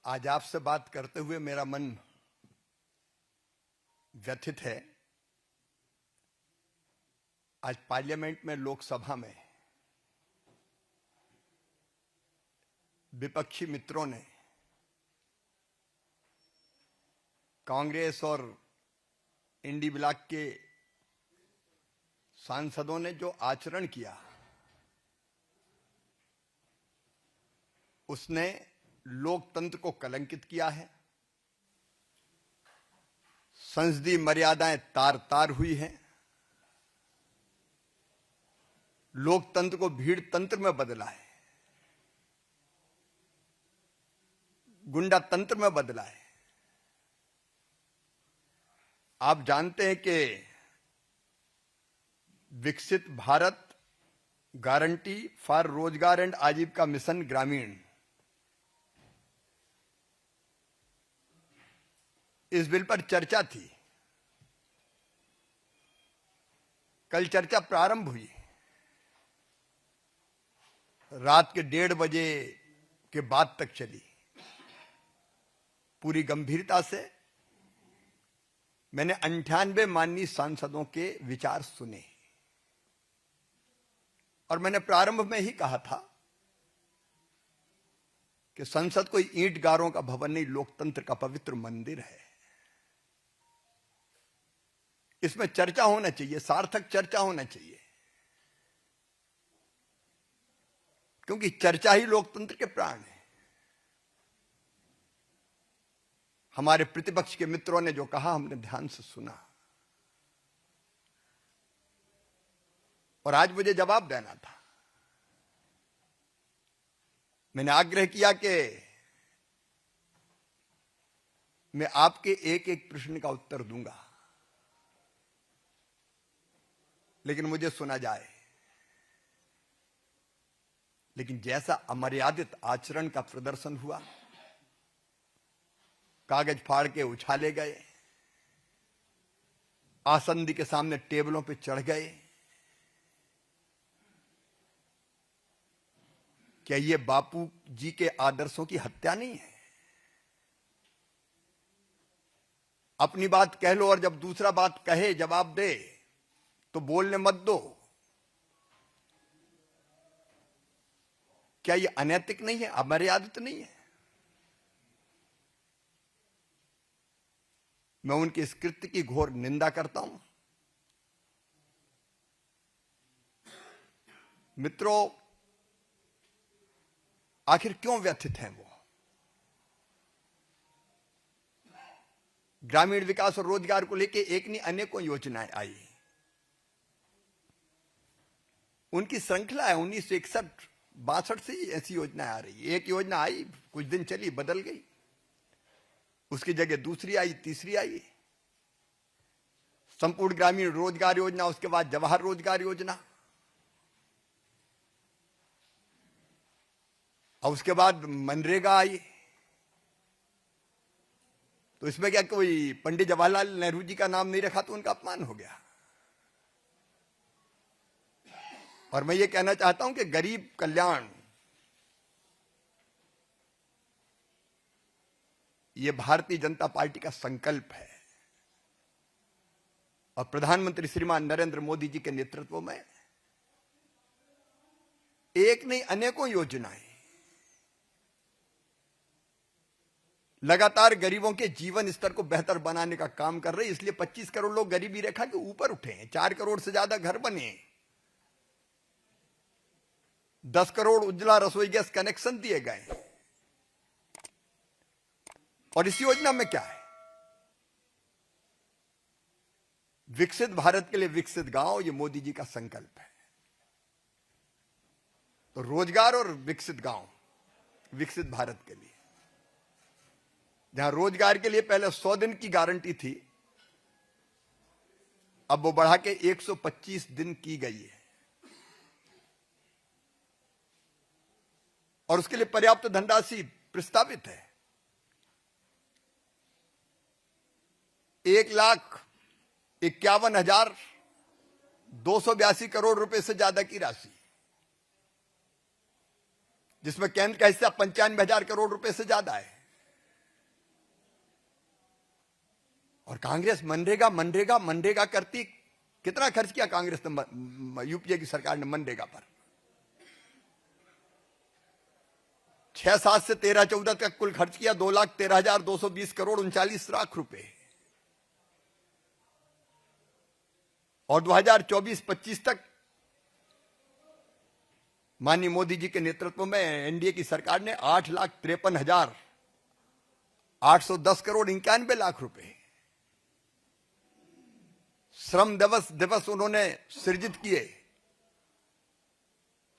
आज आपसे बात करते हुए मेरा मन व्यथित है। आज पार्लियामेंट में, लोकसभा में विपक्षी मित्रों ने, कांग्रेस और इंडी ब्लॉक के सांसदों ने जो आचरण किया, उसने लोकतंत्र को कलंकित किया है। संसदीय मर्यादाएं तार तार हुई हैं। लोकतंत्र को भीड़ तंत्र में बदला है, गुंडा तंत्र में बदला है। आप जानते हैं कि विकसित भारत गारंटी फॉर रोजगार एंड आजीविका मिशन ग्रामीण, इस बिल पर चर्चा थी। कल चर्चा प्रारंभ हुई। रात के 1:30 बजे के बाद तक चली। पूरी गंभीरता से मैंने 98 माननीय सांसदों के विचार सुने और मैंने प्रारंभ में ही कहा था कि संसद कोई ईंट गारों का भवन नहीं, लोकतंत्र का पवित्र मंदिर है। इसमें चर्चा होना चाहिए, सार्थक चर्चा होना चाहिए, क्योंकि चर्चा ही लोकतंत्र के प्राण है। हमारे प्रतिपक्ष के मित्रों ने जो कहा, हमने ध्यान से सुना और आज मुझे जवाब देना था। मैंने आग्रह किया कि मैं आपके एक एक प्रश्न का उत्तर दूंगा, लेकिन मुझे सुना जाए। लेकिन जैसा अमर्यादित आचरण का प्रदर्शन हुआ, कागज फाड़ के उछाले गए, आसंदी के सामने टेबलों पे चढ़ गए। क्या ये बापू जी के आदर्शों की हत्या नहीं है? अपनी बात कह लो और जब दूसरा बात कहे, जवाब दे, तो बोलने मत दो। क्या ये अनैतिक नहीं है, अमर्यादित नहीं है? मैं उनके इस कृत्य की घोर निंदा करता हूं। मित्रों, आखिर क्यों व्यथित हैं वो? ग्रामीण विकास और रोजगार को लेकर एक नहीं अनेकों योजनाएं आई। उनकी श्रृंखला है। 1961-62 से ऐसी योजनाएं आ रही है। एक योजना आई, कुछ दिन चली, बदल गई, उसकी जगह दूसरी आई, तीसरी आई। संपूर्ण ग्रामीण रोजगार योजना, उसके बाद जवाहर रोजगार योजना, और उसके बाद मनरेगा आई। तो इसमें क्या कोई पंडित जवाहरलाल नेहरू जी का नाम नहीं रखा तो उनका अपमान हो गया। और मैं ये कहना चाहता हूं कि गरीब कल्याण ये भारतीय जनता पार्टी का संकल्प है और प्रधानमंत्री श्रीमान नरेंद्र मोदी जी के नेतृत्व में एक नहीं अनेकों योजनाएं लगातार गरीबों के जीवन स्तर को बेहतर बनाने का काम कर रही। इसलिए 25 करोड़ लोग गरीबी रेखा के ऊपर उठे हैं, 4 करोड़ से ज्यादा घर बने, 10 करोड़ उज्ज्वला रसोई गैस कनेक्शन दिए गए। और इस योजना में क्या है? विकसित भारत के लिए विकसित गांव, ये मोदी जी का संकल्प है। तो रोजगार और विकसित गांव, विकसित भारत के लिए, जहां रोजगार के लिए पहले 100 दिन की गारंटी थी, अब वो बढ़ा के 125 दिन की गई है। और उसके लिए पर्याप्त धनराशि प्रस्तावित है। 1,51,282 करोड़ रुपए से ज्यादा की राशि, जिसमें केंद्र का हिस्सा 95,000 करोड़ रुपए से ज्यादा है। और कांग्रेस मनरेगा मनरेगा मनरेगा करती। कितना खर्च किया कांग्रेस ने, यूपीए की सरकार ने मनरेगा पर? 6-7 से 13-14 तक कुल खर्च किया 2,13,220 करोड़ 39 लाख रुपए। और 2024-25 तक माननीय मोदी जी के नेतृत्व में एनडीए की सरकार ने 8,53,810 करोड़ 91 लाख रुपए श्रम दिवस उन्होंने सृजित किए।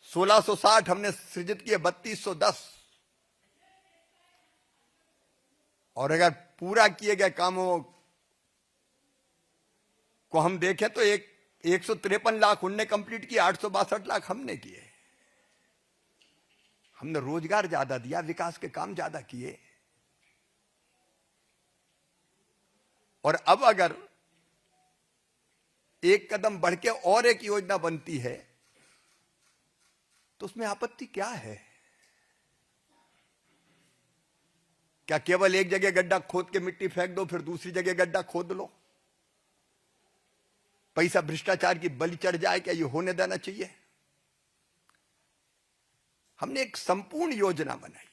1660 हमने सृजित किए, 3210। और अगर पूरा किए गए कामों को हम देखें तो 153 लाख उनने कंप्लीट किए, 862 लाख हमने किए। हमने रोजगार ज्यादा दिया, विकास के काम ज्यादा किए। और अब अगर एक कदम बढ़ के और एक योजना बनती है तो उसमें आपत्ति क्या है? क्या केवल एक जगह गड्ढा खोद के मिट्टी फेंक दो, फिर दूसरी जगह गड्ढा खोद लो? पैसा भ्रष्टाचार की बलि चढ़ जाए, क्या ये होने देना चाहिए? हमने एक संपूर्ण योजना बनाई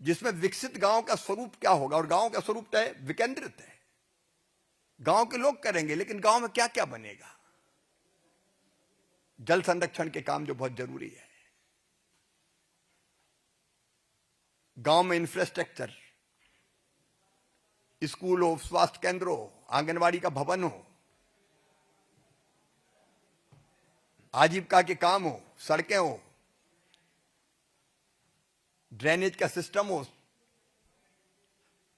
जिसमें विकसित गांव का स्वरूप क्या होगा। और गांव का स्वरूप तय विकेंद्रित है, गांव के लोग करेंगे, लेकिन गांव में क्या क्या बनेगा? जल संरक्षण के काम जो बहुत जरूरी है, गांव में इंफ्रास्ट्रक्चर, स्कूल हो, स्वास्थ्य केंद्र हो, आंगनवाड़ी का भवन हो, आजीविका के काम हो, सड़कें हो, ड्रेनेज का सिस्टम हो।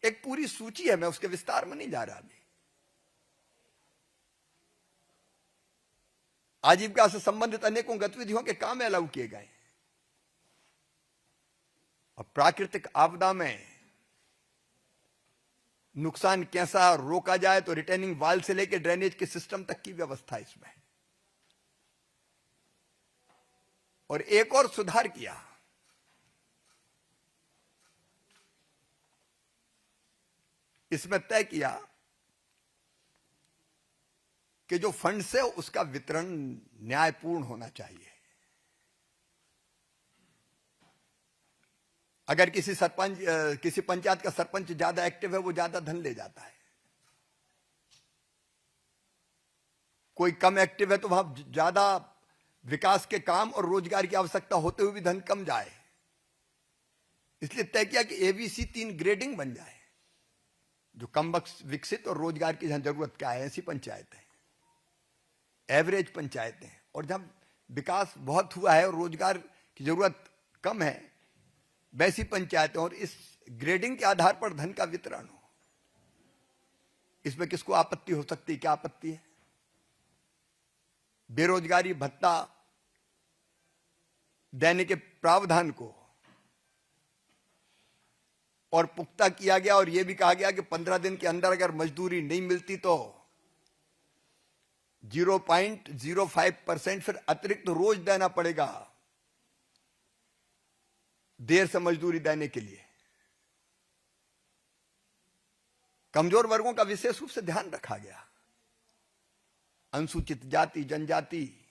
एक पूरी सूची है, मैं उसके विस्तार में नहीं जा रहा अभी। आजीविका से संबंधित अनेकों गतिविधियों के काम अलाउ किए गए। और प्राकृतिक आपदा में नुकसान कैसा रोका जाए, तो रिटेनिंग वाल से लेकर ड्रेनेज के सिस्टम तक की व्यवस्था इसमें। और एक और सुधार किया, इसमें तय किया कि जो फंड से उसका वितरण न्यायपूर्ण होना चाहिए। अगर किसी पंचायत का सरपंच ज्यादा एक्टिव है, वो ज्यादा धन ले जाता है। कोई कम एक्टिव है तो वहां ज्यादा विकास के काम और रोजगार की आवश्यकता होते हुए भी धन कम जाए। इसलिए तय किया कि एबीसी 3 ग्रेडिंग बन जाए, जो कम विकसित और रोजगार की जहां जरूरत क्या है ऐसी पंचायतें, एवरेज पंचायतें, और जहां विकास बहुत हुआ है और रोजगार की जरूरत कम है वैसी पंचायतें। और इस ग्रेडिंग के आधार पर धन का वितरण हो। इसमें किसको आपत्ति हो सकती है? क्या आपत्ति है? बेरोजगारी भत्ता देने के प्रावधान को और पुख्ता किया गया। और यह भी कहा गया कि 15 दिन के अंदर अगर मजदूरी नहीं मिलती तो 0.05% फिर अतिरिक्त रोज देना पड़ेगा देर से मजदूरी देने के लिए। कमजोर वर्गों का विशेष रूप से ध्यान रखा गया। अनुसूचित जाति, जनजाति,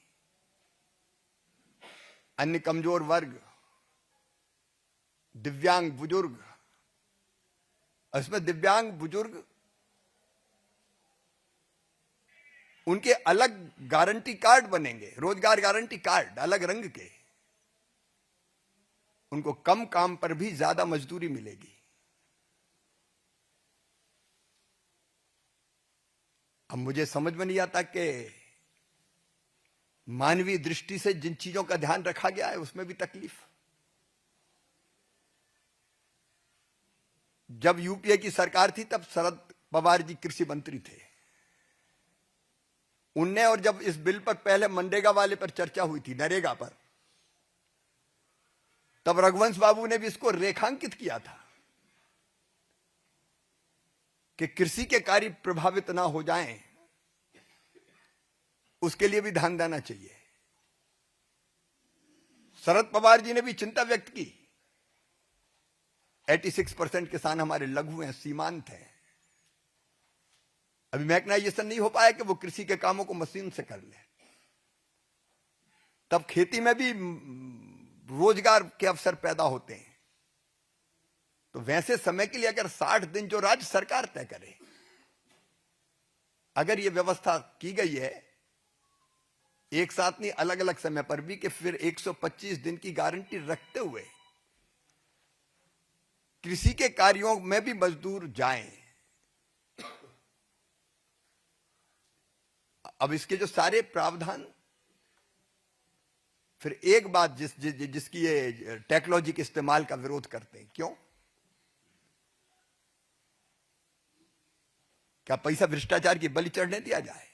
अन्य कमजोर वर्ग, दिव्यांग बुजुर्ग। इसमें दिव्यांग बुजुर्ग उनके अलग गारंटी कार्ड बनेंगे, रोजगार गारंटी कार्ड अलग रंग के। उनको कम काम पर भी ज्यादा मजदूरी मिलेगी। अब मुझे समझ में नहीं आता कि मानवीय दृष्टि से जिन चीजों का ध्यान रखा गया है उसमें भी तकलीफ। जब यूपीए की सरकार थी तब शरद पवार जी कृषि मंत्री थे। उनने, और जब इस बिल पर पहले मनरेगा वाले पर चर्चा हुई थी, नरेगा पर, तब रघुवंश बाबू ने भी इसको रेखांकित किया था कि कृषि के कार्य प्रभावित ना हो जाएं, उसके लिए भी ध्यान देना चाहिए। शरद पवार जी ने भी चिंता व्यक्त की। 86% किसान हमारे लघु हैं, सीमांत हैं। अभी मैकेनाइजेशन नहीं हो पाया कि वो कृषि के कामों को मशीन से कर ले, तब खेती में भी रोजगार के अवसर पैदा होते हैं। तो वैसे समय के लिए अगर 60 दिन जो राज्य सरकार तय करे, अगर ये व्यवस्था की गई है एक साथ नहीं अलग अलग समय पर भी, कि फिर 125 दिन की गारंटी रखते हुए कृषि के कार्यों में भी मजदूर जाएं। अब इसके जो सारे प्रावधान, फिर एक बात जिसकी ये टेक्नोलॉजी के इस्तेमाल का विरोध करते हैं, क्यों? क्या पैसा भ्रष्टाचार की बलि चढ़ने दिया जाए?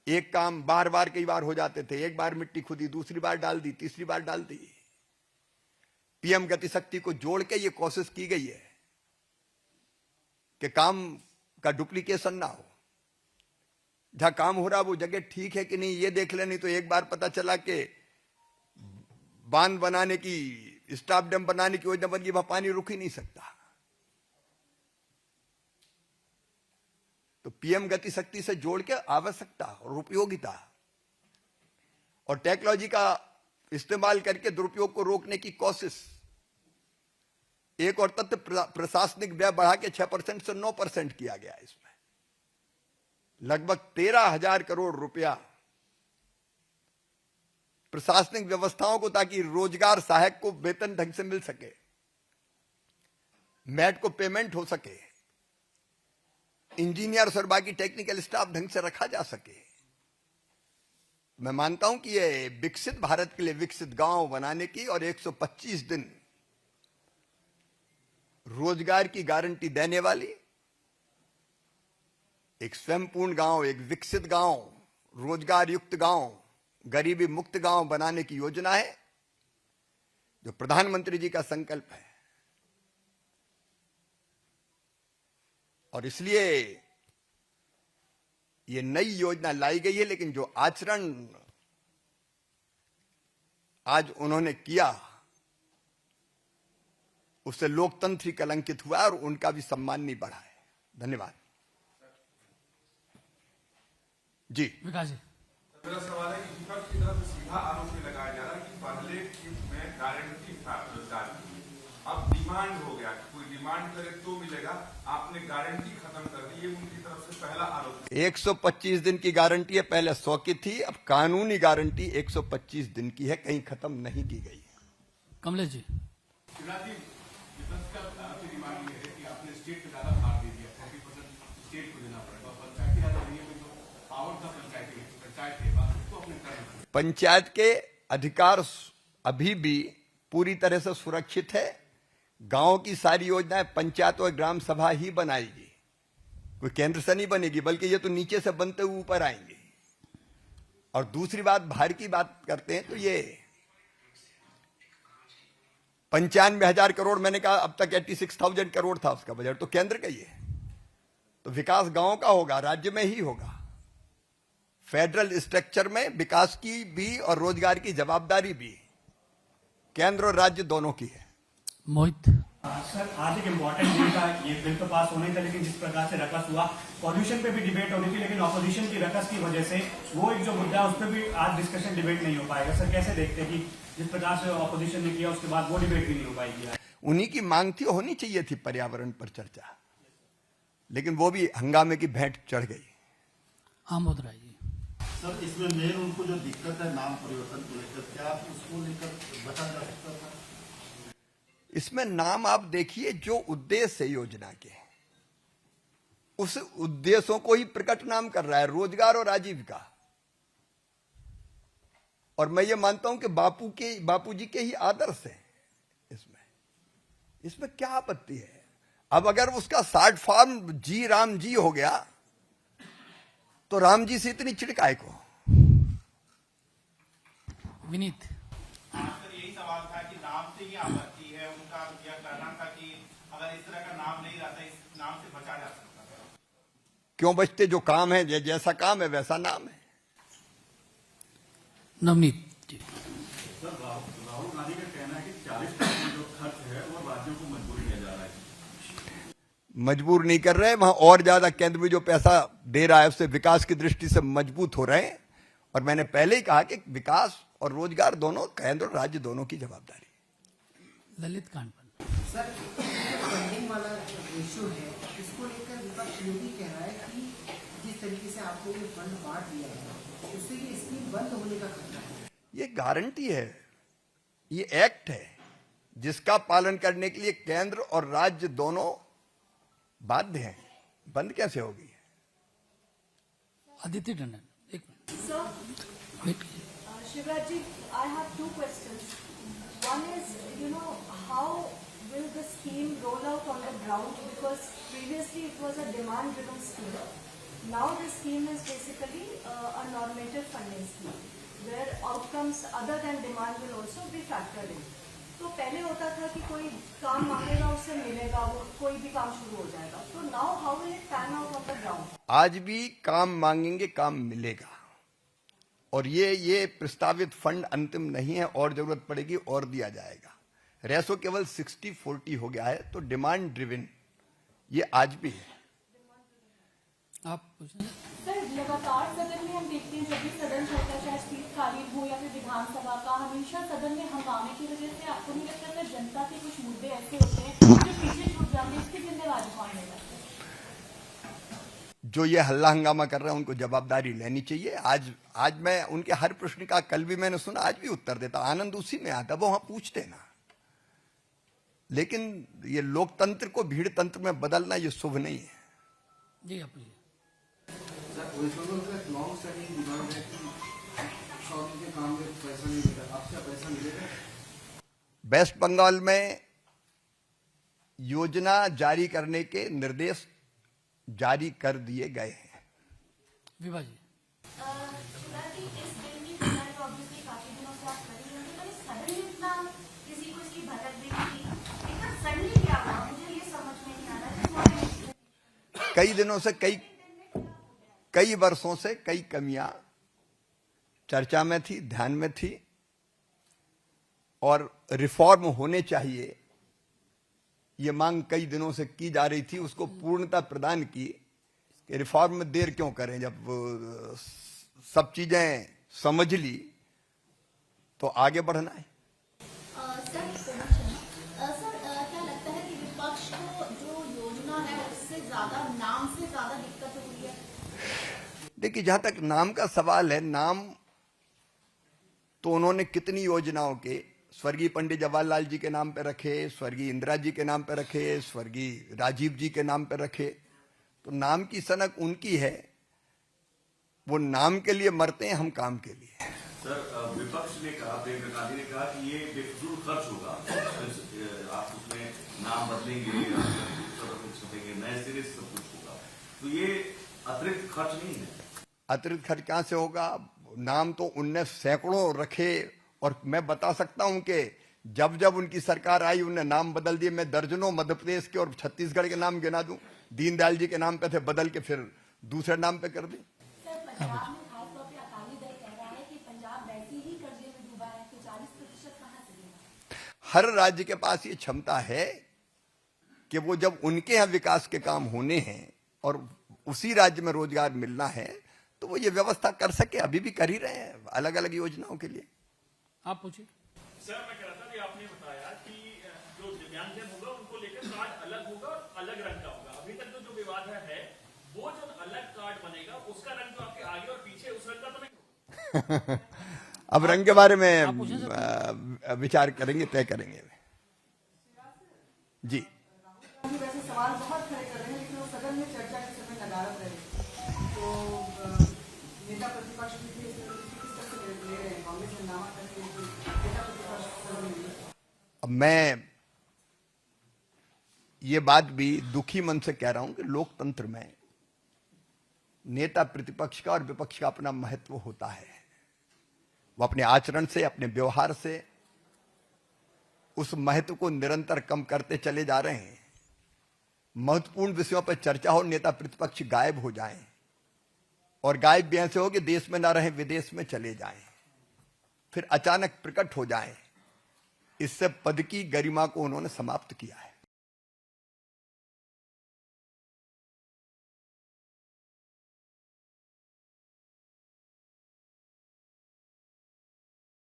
एक काम बार बार कई बार हो जाते थे, एक बार मिट्टी खुदी, दूसरी बार डाल दी, तीसरी बार डाल दी। पीएम गति शक्ति को जोड़ के ये कोशिश की गई है कि काम का डुप्लीकेशन ना हो। जहां काम हो रहा वो जगह ठीक है कि नहीं ये देख ले, नहीं तो एक बार पता चला कि बांध बनाने की, स्टाफ डैम बनाने की योजना बन गई, वहां पानी रुक ही नहीं सकता। तो पीएम गति शक्ति से जोड़ के आवश्यकता और उपयोगिता और टेक्नोलॉजी का इस्तेमाल करके दुरुपयोग को रोकने की कोशिश। एक और तथ्य, प्रशासनिक व्यय बढ़ा के 6% से 9% किया गया। इसमें लगभग 13,000 करोड़ रुपया प्रशासनिक व्यवस्थाओं को, ताकि रोजगार सहायक को वेतन ढंग से मिल सके, मैट को पेमेंट हो सके, इंजीनियर्स और बाकी टेक्निकल स्टाफ ढंग से रखा जा सके। मैं मानता हूं कि ये विकसित भारत के लिए विकसित गांव बनाने की और 125 दिन रोजगार की गारंटी देने वाली एक स्वयंपूर्ण गांव, एक विकसित गांव, रोजगार युक्त गांव, गरीबी मुक्त गांव बनाने की योजना है, जो प्रधानमंत्री जी का संकल्प है। और इसलिए ये नई योजना लाई गई है, लेकिन जो आचरण आज उन्होंने किया उससे लोकतंत्र ही कलंकित हुआ और उनका भी सम्मान नहीं बढ़ा है। धन्यवाद जी। विकास जी, मेरा सवाल है कि विपक्ष की तरफ सीधा आरोप लगाया जा रहा है कि पहले में गारंटी था रोजगार की, अब डिमांड हो गया, कोई डिमांड करे तो मिलेगा, आपने गारंटी खत्म कर दी। ये उनकी तरफ से पहला आरोप। 125 दिन की गारंटी है, पहले 100 की थी, अब कानूनी गारंटी 125 दिन की है, कहीं खत्म नहीं की गई। कमलेश जी, शिवराज जी, विपक्ष का आपकी डिमांड ये है कि आपने स्टेट पे ज्यादा भार दे दिया, 40% स्टेट को देना पड़ेगा, पंचायती राज नहीं है, तो पावर था पंचायत के पास, तो अपने करना। पंचायत के अधिकार अभी भी पूरी तरह से सुरक्षित है। गांव की सारी योजनाएं पंचायत और ग्राम सभा ही बनाएगी, कोई केंद्र से नहीं बनेगी, बल्कि ये तो नीचे से बनते हुए ऊपर आएंगे। और दूसरी बात, भार की बात करते हैं तो ये 95,000 करोड़, मैंने कहा अब तक 86,000 करोड़ था उसका बजट, तो केंद्र का ही है। तो विकास गांव का होगा, राज्य में ही होगा। फेडरल स्ट्रक्चर में विकास की भी और रोजगार की जवाबदारी भी केंद्र और राज्य दोनों की है। मोहित। सर, आज एक इम्पोर्टेंट बिल का ये बिल तो पास होने था, लेकिन जिस प्रकार से रकस हुआ, पॉल्यूशन पे भी डिबेट होनी थी, लेकिन ऑपोजिशन की रकस की वजह से वो एक जो मुद्दा है उस पर भी आज डिस्कशन डिबेट नहीं हो पाएगा। सर, कैसे देखते हैं कि जिस प्रकार से ऑपोजिशन ने किया उसके बाद वो डिबेट भी नहीं हो पाएगी? उन्हीं की मांग थी, होनी चाहिए थी पर्यावरण पर चर्चा, लेकिन वो भी हंगामे की भेंट चढ़ गई। आमोद राय जी। सर, इसमें मेन उनको जो दिक्कत है नाम परिवर्तन को लेकर, क्या आप उसको लेकर बता जा सकता था? इसमें नाम आप देखिए, जो उद्देश्य है योजना के, उस उद्देश्यों को ही प्रकट नाम कर रहा है, रोजगार और आजीविका। और मैं ये मानता हूं कि बापू जी के ही आदर्श है इसमें क्या आपत्ति है? अब अगर उसका शॉर्ट फॉर्म जी राम जी हो गया तो राम जी से इतनी चिड़काए को। विनीत। सर, यही सवाल था कि नाम से ही आपत्ति है, उनका यह कहना था कि अगर इस तरह का नाम नहीं रहता, इस नाम से बचा जा सकता है। क्यों बचते? जो काम है, जैसा काम है वैसा नाम है। नवनीत जी। सर, राहुल गांधी का कहना है कि 40% जो खर्च है वो राज्यों को मजबूर किया जा रहा है। मजबूर नहीं कर रहे, वहां और ज्यादा केंद्र में जो पैसा दे रहा है उससे विकास की दृष्टि से मजबूत हो रहे हैं। और मैंने पहले ही कहा कि विकास और रोजगार दोनों केंद्र और राज्य दोनों की जवाबदारी। ललित कांडपन। सर, फंडिंग वाला इशू है, इसको लेकर विपक्ष ये भी कह रहा है कि जिस तरीके से आपको ये फंड बांट दिया है उससे ये स्कीम बंद होने का खतरा है। ये गारंटी है, ये एक्ट है जिसका पालन करने के लिए केंद्र और राज्य दोनों बाध्य हैं। बंद कैसे होगी? आदित्य टंडन, एक मिनट Sir, वेट कीजिए। Shivraj ji, I have two questions. One is, how will the scheme roll out on the ground? Because previously it was a demand-driven scheme. Now the scheme is basically a normative funding scheme, where outcomes other than demand will also be factored in. तो पहले होता था कि कोई काम मांगेगा उससे मिलेगा, वो कोई भी काम शुरू हो जाएगा. तो now how will it pan out on the ground? आज भी काम मांगेंगे, काम मिलेगा। और ये प्रस्तावित फंड अंतिम नहीं है, और जरूरत पड़ेगी और दिया जाएगा। रेसो केवल 60-40 हो गया है, तो डिमांड ड्रिवन ये आज भी है। आप पूछें। सर, लगातार सदन में हम देखते हैं जब भी सदन चलता है, चाहे शीतकालीन हो या फिर विधानसभा का, हमेशा सदन में हंगामे की वजह से आपको नहीं लगता कि जनता के कुछ मुद्दे ऐसे होते हैं जो पीछे छूट जाते हैं, इसकी जिम्मेवारी कौन लेगा? जो ये हल्ला हंगामा कर रहे हैं उनको जवाबदारी लेनी चाहिए। आज मैं उनके हर प्रश्न का, कल भी मैंने सुना, आज भी उत्तर देता। आनंद उसी में आता, वो वहां पूछते ना। लेकिन ये लोकतंत्र को भीड़ तंत्र में बदलना ये शुभ नहीं है। जी आप पूछिए। सर, वेस्ट बंगाल का एक लॉन्ग स्टैंडिंग डिमांड है कि 100 दिन के काम में पैसा नहीं मिला, अब क्या पैसा मिलेगा? वेस्ट बंगाल में योजना जारी करने के निर्देश जारी कर दिए गए हैं। विभा जी। शिवराज जी, इस बिल की तैयारी ऑब्वियसली काफी दिनों से आप कर रही होंगी, तो सडनली इतना किसी को इसकी भनक भी नहीं थी, लेकिन सडनली क्या हुआ मुझे ये समझ में नहीं आ रहा। कई दिनों से, कई वर्षों से कई कमियां चर्चा में थी, ध्यान में थी, और रिफॉर्म होने चाहिए ये मांग कई दिनों से की जा रही थी। उसको पूर्णता प्रदान की कि रिफॉर्म में देर क्यों करें, जब सब चीजें समझ ली तो आगे बढ़ना है। सर, क्या लगता है कि विपक्ष को जो योजना है उससे ज्यादा नाम से ज्यादा दिक्कत हो रही है? देखिए, जहां तक नाम का सवाल है, नाम तो उन्होंने कितनी योजनाओं के स्वर्गीय पंडित जवाहरलाल जी के नाम पे रखे, स्वर्गीय इंदिरा जी के नाम पे रखे, स्वर्गीय राजीव जी के नाम पे रखे। तो नाम की सनक उनकी है, वो नाम के लिए मरते हैं, हम काम के लिए। सर, विपक्ष ने कहा, प्रियंका गांधी ने कहा कि ये बेफिजूल खर्च होगा, आप उसमें नाम बदलेंगे, छपेंगे, नए सिरे से सब कुछ होगा, तो ये अतिरिक्त खर्च नहीं है। अतिरिक्त खर्च कहां से होगा? नाम तो उनने सैकड़ों रखे, और मैं बता सकता हूं कि जब जब उनकी सरकार आई उन्होंने नाम बदल दिए। मैं दर्जनों मध्य प्रदेश के और छत्तीसगढ़ के नाम गिना दूं। दीनदयाल जी के नाम पे थे, बदल के फिर दूसरे नाम पे कर दी। सर, पंजाब में खासतौर पे अकाली दल कह रहा है कि पंजाब वैसे ही कर्जे में डूबा है, तो 40% कहां से देगा? हर राज्य के पास ये क्षमता है कि वो जब उनके यहाँ विकास के काम होने हैं और उसी राज्य में रोजगार मिलना है, तो वो ये व्यवस्था कर सके। अभी भी कर ही रहे हैं अलग अलग योजनाओं के लिए। आप पूछिए। सर, मैं कह रहा था कि आपने बताया कि जो दिव्यांगजन होगा उनको लेकर कार्ड अलग होगा और अलग रंग का होगा। अभी तक जो विवाद है वो जो अलग कार्ड बनेगा उसका रंग जो आपके आगे और पीछे उस रंग का तो नहीं होगा। अब रंग के बारे में विचार करेंगे, तय करेंगे। जी वैसे सवाल बहुत खड़े कर रहे हैं, लेकिन वो सदन में चर्चा के समय नदारद रहे, तो नेता प्रतिपक्ष भी किस तरह से ले रहे हैं? कांग्रेस ने नामा करके नेता प्रतिपक्ष सदन में। अब मैं ये बात भी दुखी मन से कह रहा हूं कि लोकतंत्र में नेता प्रतिपक्ष का और विपक्ष का अपना महत्व होता है। वो अपने आचरण से, अपने व्यवहार से उस महत्व को निरंतर कम करते चले जा रहे हैं। महत्वपूर्ण विषयों पर चर्चा हो, नेता प्रतिपक्ष गायब हो जाएं, और गायब भी ऐसे हो कि देश में ना रहें, विदेश में चले जाएं, फिर अचानक प्रकट हो जाएं। इससे पद की गरिमा को उन्होंने समाप्त किया है।